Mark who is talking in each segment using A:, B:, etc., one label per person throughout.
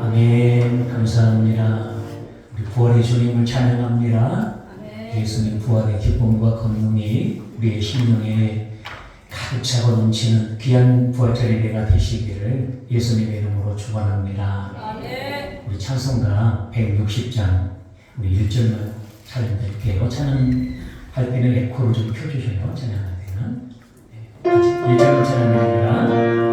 A: 아멘. 감사합니다. 우리 부활의 주님을 찬양합니다. 예수님 부활의 기쁨과 권능이 우리의 심령에 가득 차고 넘치는 귀한 부활절 예배가 되시기를 예수님의 이름으로 축원합니다. 우리 찬송가 160장 우리 1절만 찬양드릴게요. 찬양할 때는 에코를 좀 켜주셔요. 찬양할 때는 같이 1절을 찬양드립니다.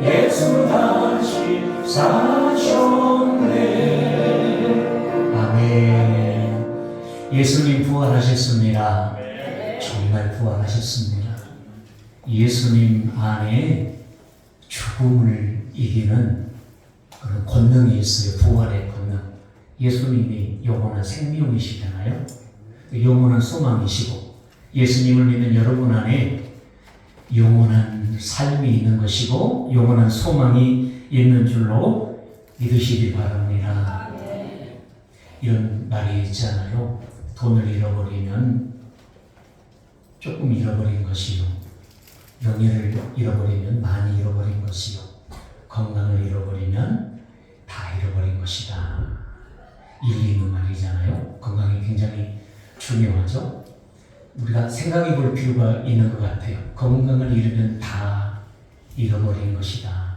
A: 예수 다시 사셨네. 아멘. 예수님 부활하셨습니다. 정말 부활하셨습니다. 예수님 안에 죽음을 이기는 그런 권능이 있어요. 부활의 권능. 예수님이 영원한 생명이시잖아요. 영원한 소망이시고 예수님을 믿는 여러분 안에 영원한 삶이 있는 것이고 영원한 소망이 있는 줄로 믿으시기 바랍니다. 이런 말이 있잖아요. 돈을 잃어버리면 조금 잃어버린 것이요, 명예를 잃어버리면 많이 잃어버린 것이요, 건강을 잃어버리면 다 잃어버린 것이다. 일리 있는 말이잖아요. 건강이 굉장히 중요하죠. 우리가 생각해 볼 필요가 있는 것 같아요. 건강을 잃으면 다 잃어버린 것이다.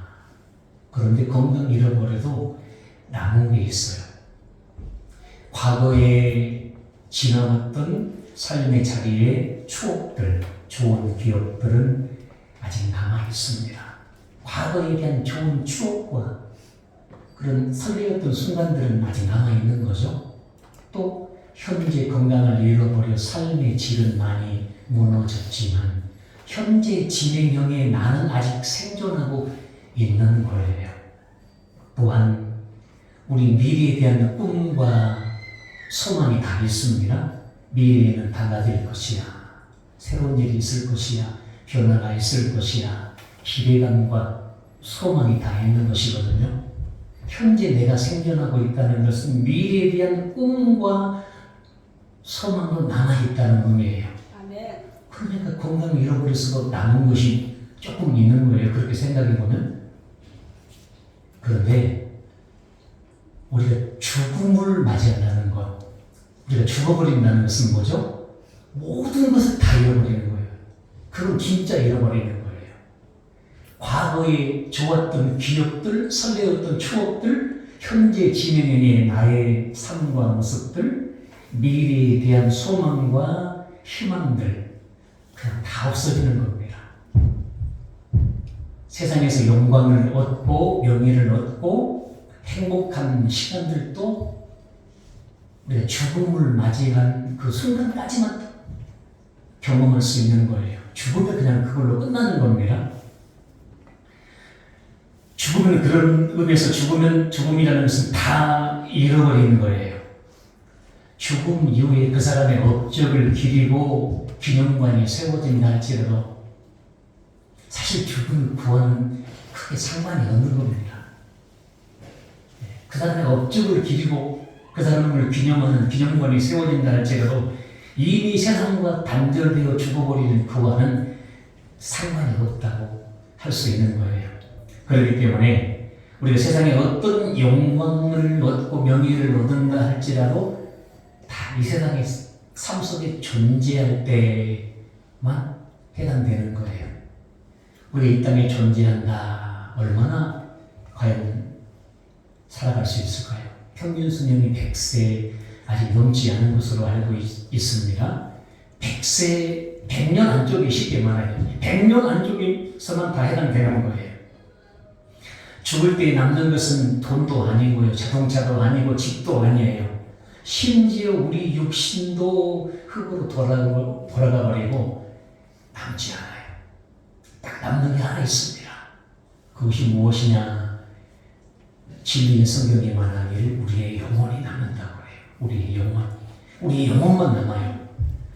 A: 그런데 건강 잃어버려도 남은 게 있어요. 과거에 지나왔던 삶의 자리에 추억들, 좋은 기억들은 아직 남아 있습니다. 과거에 대한 좋은 추억과 그런 설레었던 순간들은 아직 남아 있는 거죠. 또 현재 건강을 잃어버려 삶의 질은 많이 무너졌지만 현재 진행형에 나는 아직 생존하고 있는 거예요. 또한 우리 미래에 대한 꿈과 소망이 다 있습니다. 미래에는 달라질 것이야, 새로운 일이 있을 것이야, 변화가 있을 것이야, 기대감과 소망이 다 있는 것이거든요. 현재 내가 생존하고 있다는 것은 미래에 대한 꿈과 소망도 남아있다는 의미예요. 그러니까 건강을 잃어버렸어도 남은 것이 조금 있는 거예요. 그렇게 생각해보면. 그런데 우리가 죽음을 맞이한다는 것, 우리가 죽어버린다는 것은 뭐죠? 모든 것을 다 잃어버리는 거예요. 그건 진짜 잃어버리는 거예요. 과거에 좋았던 기억들, 설레었던 추억들, 현재 진행형의 나의 삶과 모습들, 미래에 대한 소망과 희망들 그냥 다 없어지는 겁니다. 세상에서 영광을 얻고 명예를 얻고 행복한 시간들도 우리가 죽음을 맞이한 그 순간까지만 경험할 수 있는 거예요. 죽으면 그냥 그걸로 끝나는 겁니다. 죽으면 그런 의미에서 죽음이라는 것은 다 잃어버리는 거예요. 죽음 이후에 그 사람의 업적을 기리고 기념관이 세워진다 할지라도 사실 죽음 구원은 크게 상관이 없는 겁니다. 그 사람의 업적을 기리고 그 사람을 기념하는 기념관이 세워진다 할지라도 이미 세상과 단절되어 죽어버리는 그와는 상관이 없다고 할 수 있는 거예요. 그렇기 때문에 우리가 세상에 어떤 영광을 얻고 명예를 얻는다 할지라도 다 이 세상의 삶 속에 존재할 때만 해당되는 거예요. 우리가 이 땅에 존재한다. 얼마나 과연 살아갈 수 있을까요? 평균 수명이 100세 아직 넘지 않은 것으로 알고 있습니다. 100세, 100년 안쪽에 쉽게 말하면 100년 안쪽에서만 다 해당되는 거예요. 죽을 때 남는 것은 돈도 아니고요, 자동차도 아니고 집도 아니에요. 심지어 우리 육신도 흙으로 돌아가 버리고 남지 않아요. 딱 남는 게 하나 있습니다. 그것이 무엇이냐? 진리의 성경에 말하기를 우리의 영혼이 남는다고 해요. 우리의 영혼. 우리의 영혼만 남아요.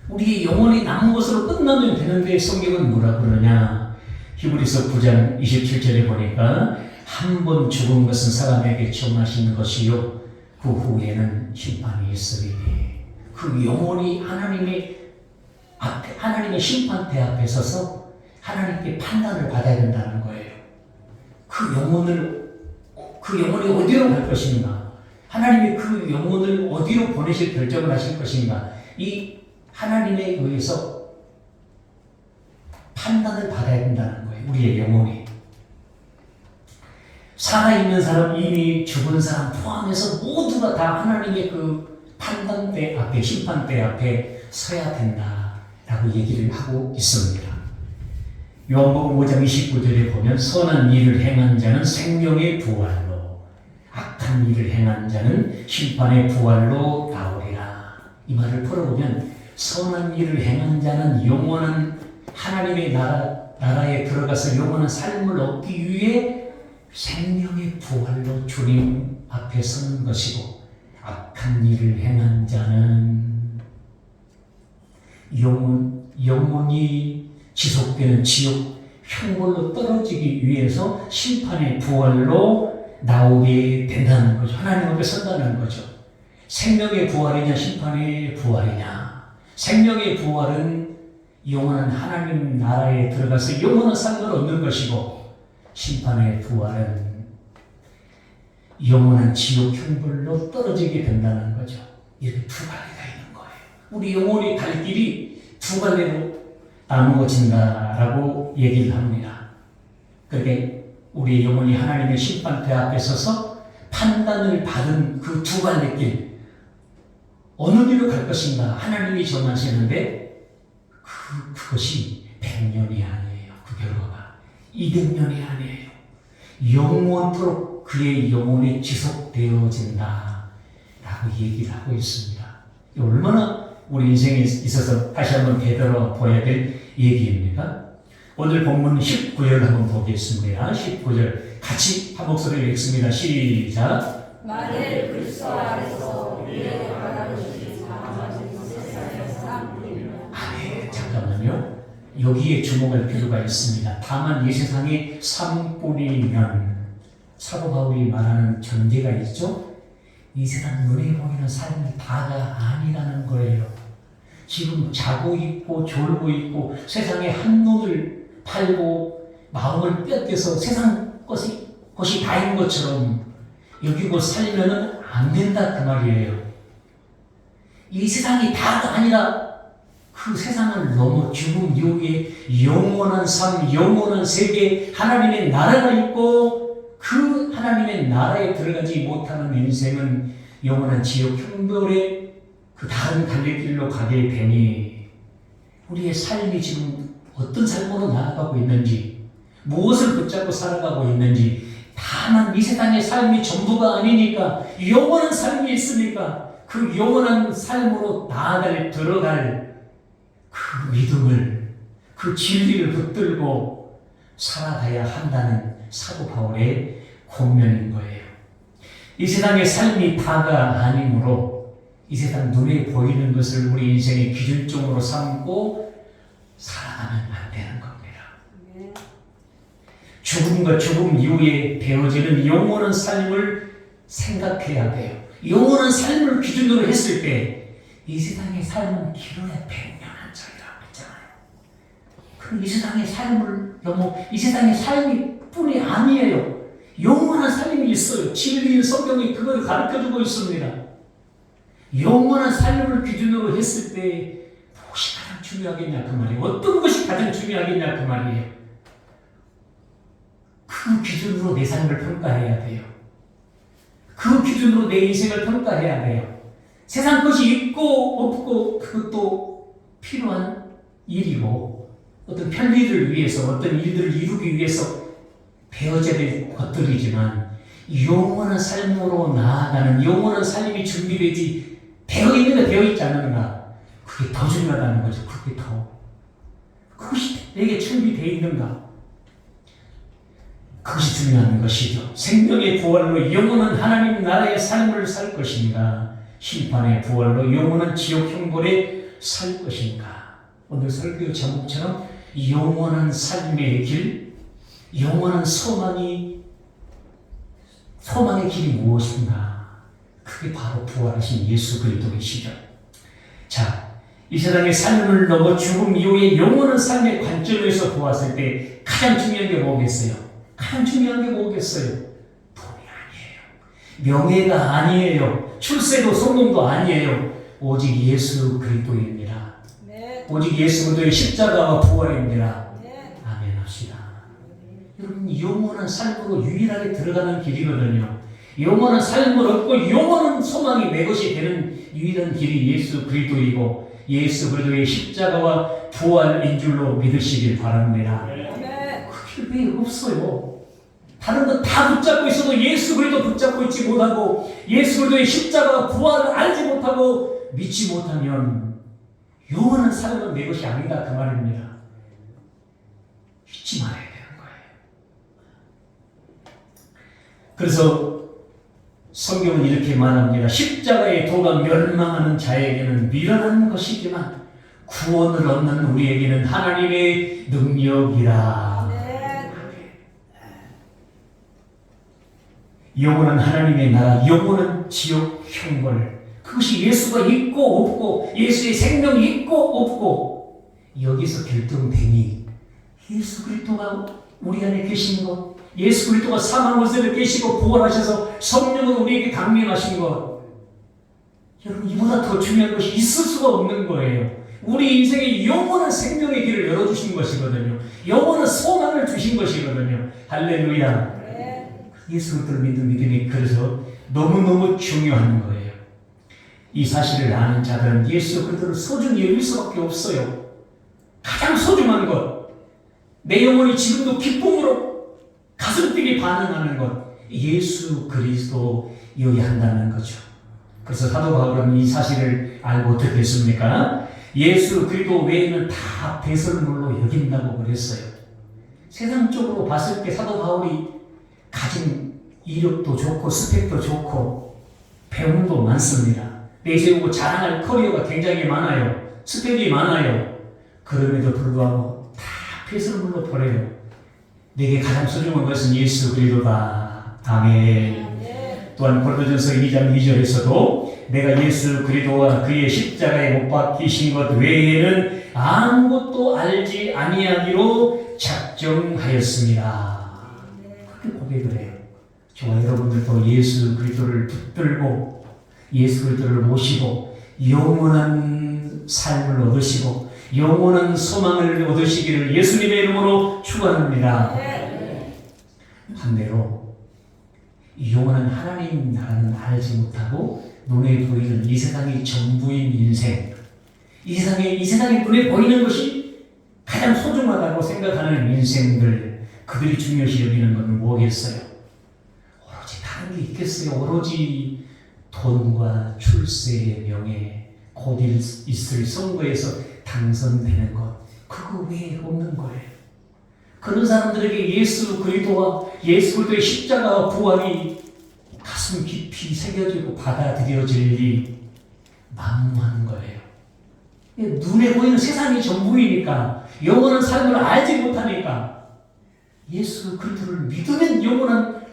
A: 우리의 영혼이 남은 것으로 끝나면 되는데 성경은 뭐라 그러냐? 히브리서 9장 27절에 보니까 한 번 죽은 것은 사람에게 정하시는 것이요 그 후에는 심판이 있으리니 그 영혼이 하나님의 심판대 앞에 서서 하나님께 판단을 받아야 된다는 거예요. 그 영혼이 어디로 갈 것인가? 하나님이 그 영혼을 어디로 보내실 결정을 하실 것인가? 이 하나님에 의해서 판단을 받아야 된다는 거예요. 우리의 영혼이. 살아있는 사람, 이미 죽은 사람 포함해서 모두가 다 하나님의 그 판단대 앞에, 심판대 앞에 서야 된다라고 얘기를 하고 있습니다. 요한복음 5장 29절에 보면 선한 일을 행한 자는 생명의 부활로, 악한 일을 행한 자는 심판의 부활로 나오리라. 이 말을 풀어보면 선한 일을 행한 자는 영원한 하나님의 나라에 들어가서 영원한 삶을 얻기 위해 생명의 부활로 주님 앞에 서는 것이고, 악한 일을 행한 자는 영원히 지속되는 지옥 형벌로 떨어지기 위해서 심판의 부활로 나오게 된다는 거죠. 하나님 앞에 선다는 거죠. 생명의 부활이냐 심판의 부활이냐. 생명의 부활은 영원한 하나님 나라에 들어가서 영원한 삶을 얻는 것이고, 심판의 부활은 영원한 지옥 형벌로 떨어지게 된다는 거죠. 이렇게 두 갈래가 있는 거예요. 우리 영혼이 갈 길이 두 갈래로 나누어진다라고 얘기를 합니다. 그러니까 우리 영혼이 하나님의 심판대 앞에 서서 판단을 받은 그 두 갈래 길, 어느 길로 갈 것인가 하나님이 정하시는데 그것이 100년이 아니에요. 그 결과가 200년이 아니에요. 영원토록 그의 영혼이 지속되어진다 라고 얘기를 하고 있습니다. 얼마나 우리 인생에 있어서 다시 한번 되돌아봐야 될 얘기입니다. 오늘 본문 19절 한번 보겠습니다. 19절 같이 한 목소리로 읽습니다. 시작.
B: 만일 그리스도 안에서 우리의 바라보시지 않으신 세상에서
A: 아멘. 잠깐만요. 여기에 주목할 필요가 있습니다. 다만 이 세상의 삶뿐이면 사도 바울이 말하는 전제가 있죠. 이 세상 눈에 보이는 삶이 다가 아니라는 거예요. 지금 자고 있고 졸고 있고 세상에 한 놈을 팔고 마음을 뺏겨서 세상 것이 다인 것처럼 여기고 살면은 안 된다 그 말이에요. 이 세상이 다가 아니라 그 세상을 넘어 죽음 이후에 영원한 삶, 영원한 세계, 하나님의 나라가 있고 그 하나님의 나라에 들어가지 못하는 인생은 영원한 지옥 형벌의 그 다른 갈래길로 가게 되니 우리의 삶이 지금 어떤 삶으로 나아가고 있는지, 무엇을 붙잡고 살아가고 있는지, 다만 이 세상의 삶이 전부가 아니니까 영원한 삶이 있으니까 그 영원한 삶으로 들어갈 그 믿음을, 그 진리를 붙들고 살아가야 한다는 사도 바울의 권면인 거예요. 이 세상의 삶이 다가 아니므로 이 세상 눈에 보이는 것을 우리 인생의 기준점으로 삼고 살아가면 안 되는 겁니다. 죽음과 죽음 이후에 되어지는 영원한 삶을 생각해야 돼요. 영원한 삶을 기준으로 했을 때 이 세상의 삶은 길어야 100년 한절이라고 했잖아요. 그럼 이 세상의 삶을 너무 이 세상의 삶이 뿐이 아니에요. 영원한 삶이 있어요. 진리인 성경이 그걸 가르쳐주고 있습니다. 영원한 삶을 기준으로 했을 때 무엇이 가장 중요하겠냐 그 말이에요. 어떤 것이 가장 중요하겠냐 그 말이에요. 그 기준으로 내 삶을 평가해야 돼요. 그 기준으로 내 인생을 평가해야 돼요. 세상 것이 있고 없고 그것도 필요한 일이고 어떤 편리를 위해서 어떤 일들을 이루기 위해서 배워져야 될 것들이지만 영원한 삶으로 나아가는 영원한 삶이 준비되지 되어 있는가 되어 있지 않는가 그게 더 중요하다는 거죠. 그것이 내게 준비되어 있는가 그것이 중요한 것이죠. 생명의 부활로 영원한 하나님 나라의 삶을 살 것인가 심판의 부활로 영원한 지옥 형벌에 살 것인가. 오늘 설교 제목처럼 영원한 삶의 길, 영원한 소망의 길이 무엇인가. 그게 바로 부활하신 예수 그리스도이시죠. 자, 이 세상의 삶을 넘어 죽음 이후의 영원한 삶의 관점에서 보았을 때 가장 중요한 게 뭐겠어요? 가장 중요한 게 뭐겠어요? 돈이 아니에요. 명예가 아니에요. 출세도 성공도 아니에요. 오직 예수 그리스도입니다. 네. 오직 예수 그리스도의 십자가와 부활입니다. 네. 아멘 합시다. 여러분 영원한 삶으로 유일하게 들어가는 길이거든요. 영원한 삶을 얻고 영원한 소망이 내 것이 되는 유일한 길이 예수 그리스도이고 예수 그리스도의 십자가와 부활인 줄로 믿으시길 바랍니다. 그 길 왜 없어요? 다른 거 다 붙잡고 있어도 예수 그리스도 붙잡고 있지 못하고 예수 그리스도의 십자가와 부활을 알지 못하고 믿지 못하면 영원한 삶은 내 것이 아니다 그 말입니다. 잊지 말아야 되는 거예요. 그래서 성경은 이렇게 말합니다. 십자가의 도가 멸망하는 자에게는 미련한 것이지만 구원을 얻는 우리에게는 하나님의 능력이라. 영원한 하나님의 나라, 영원한 지옥 형벌. 그것이 예수가 있고 없고 예수의 생명이 있고 없고 여기서 결정되니 예수 그리스도가 우리 안에 계신 것, 예수 그리스도가 사망 권세를 깨시고 부활하셔서 성령으로 우리에게 강림하신 것, 여러분 이보다 더 중요한 것이 있을 수가 없는 거예요. 우리 인생에 영원한 생명의 길을 열어주신 것이거든요. 영원한 소망을 주신 것이거든요. 할렐루야. 예수 그리스도를 믿는 믿음이 그래서 너무너무 중요한 거예요. 이 사실을 아는 자들은 예수 그리스도를 소중히 여길 수밖에 없어요. 가장 소중한 것, 내 영혼이 지금도 기쁨으로 가슴뛰기 반응하는 것, 예수 그리스도여야 한다는 거죠. 그래서 사도 바울은 이 사실을 알고 어떻게 했습니까? 예수 그리스도 외에는 다 배설물로 여긴다고 그랬어요. 세상적으로 봤을 때 사도 바울이 가진 이력도 좋고 스펙도 좋고 배움도 많습니다. 내세우고 자랑할 커리어가 굉장히 많아요. 스펙이 많아요. 그럼에도 불구하고 다 배설물로 버려요. 내게 가장 소중한 것은 예수 그리스도다. 아멘. 또한 고린도전서 2장 2절에서도 내가 예수 그리스도와 그의 십자가에 못 박히신 것 외에는 아무것도 알지 아니하기로 작정하였습니다. 그렇게 고백을 해요. 저와 여러분들도 예수 그리스도를 붙들고 예수 그리스도를 모시고 영원한 삶을 얻으시고 영원한 소망을 얻으시기를 예수님의 이름으로 축원합니다. 반대로 영원한 하나님 나라는 알지 못하고 눈에 보이는 이 세상이 전부인 인생, 이 세상에 눈에 보이는 것이 가장 소중하다고 생각하는 인생들, 그들이 중요시 여기는 건 뭐겠어요? 오로지 다른 게 있겠어요? 오로지 돈과 출세의 명예, 곧 있을 선거에서 당선되는 것, 그거 외에 없는 거예요. 그런 사람들에게 예수 그리스도와 예수 그리스도의 십자가와 부활이 가슴 깊이 새겨지고 받아들여질리 만무한 거예요. 눈에 보이는 세상이 전부이니까, 영원한 삶을 알지 못하니까 예수 그리스도를 믿으면 영원한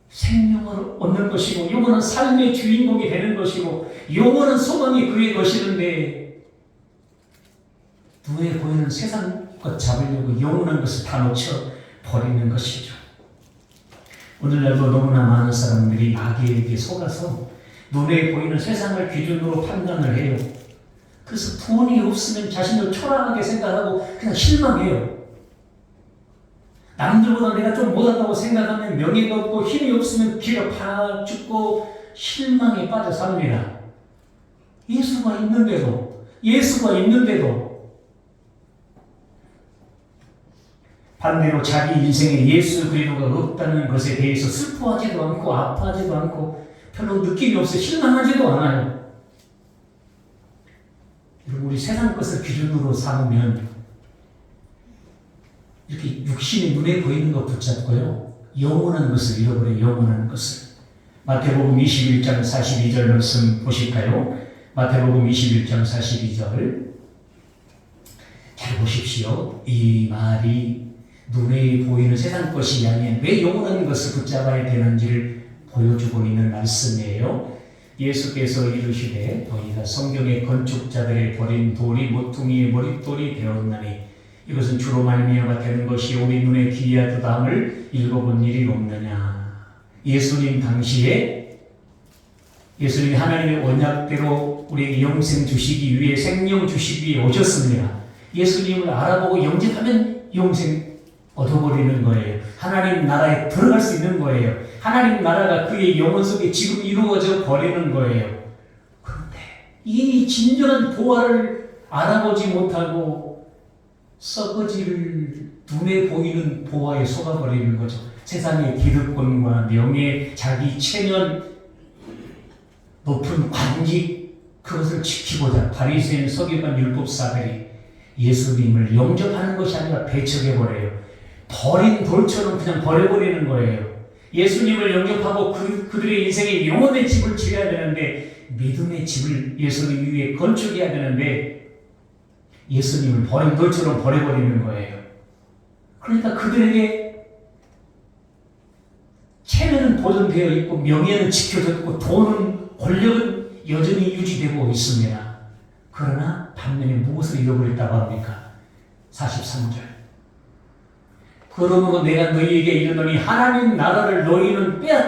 A: 생명을 얻는 것이고 영원한 삶의 주인공이 되는 것이고 영원한 소망이 그의 것이는데, 눈에 보이는 세상 것 잡으려고 영원한 것을 다 놓쳐 버리는 것이죠. 오늘날도 너무나 많은 사람들이 마귀에게 속아서 눈에 보이는 세상을 기준으로 판단을 해요. 그래서 돈이 없으면 자신을 초라하게 생각하고 그냥 실망해요. 남들보다 내가 좀 못하다고 생각하면 명예가 없고 힘이 없으면 기가 팍 죽고 실망에 빠져 삽니다. 예수가 있는데도 반대로 자기 인생에 예수 그리스도가 없다는 것에 대해서 슬퍼하지도 않고 아파하지도 않고 별로 느낌이 없어요. 실망하지도 않아요. 우리 세상 것을 기준으로 삼으면 이렇게 육신의 눈에 보이는 것 붙잡고요. 영원한 것을 잃어버려요. 영원한 것을. 마태복음 21장 42절 말씀 보실까요? 마태복음 21장 42절. 잘 보십시오. 이 말이 눈에 보이는 세상 것이 아닌 왜 영원한 것을 붙잡아야 되는지를 보여주고 있는 말씀이에요. 예수께서 이르시되 너희가 성경의 건축자들의 버린 돌이 모퉁이의 머릿돌이 되었나니 이것은 주로 말미암아 되는 것이 우리 눈에 기이하다함을 읽어본 일이 없느냐. 예수님 당시에 예수님이 하나님의 언약대로 우리에게 영생 주시기 위해 생명 주시기 위해 오셨습니다. 예수님을 알아보고 영접하면 영생 얻어버리는 거예요. 하나님 나라에 들어갈 수 있는 거예요. 하나님 나라가 그의 영혼 속에 지금 이루어져 버리는 거예요. 그런데 이 진정한 보화를 알아보지 못하고 썩어질 눈에 보이는 보화에 속아버리는 거죠. 세상의 기득권과 명예, 자기 체면, 높은 관직, 그것을 지키고자 바리새인 서기관 율법사들이 예수님을 영접하는 것이 아니라 배척해버려요. 버린 돌처럼 그냥 버려버리는 거예요. 예수님을 영접하고 그들의 인생에 영혼의 집을 지어야 되는데, 믿음의 집을 예수님 위에 건축해야 되는데 예수님을 버린 돌처럼 버려버리는 거예요. 그러니까 그들에게 체면은 보존되어 있고 명예는 지켜졌고 돈은 권력은 여전히 유지되고 있습니다. 그러나 반면에 무엇을 잃어버렸다고 합니까? 43절. 그러므로 내가 너희에게 이르노니 하나님 나라를 너희는 빼앗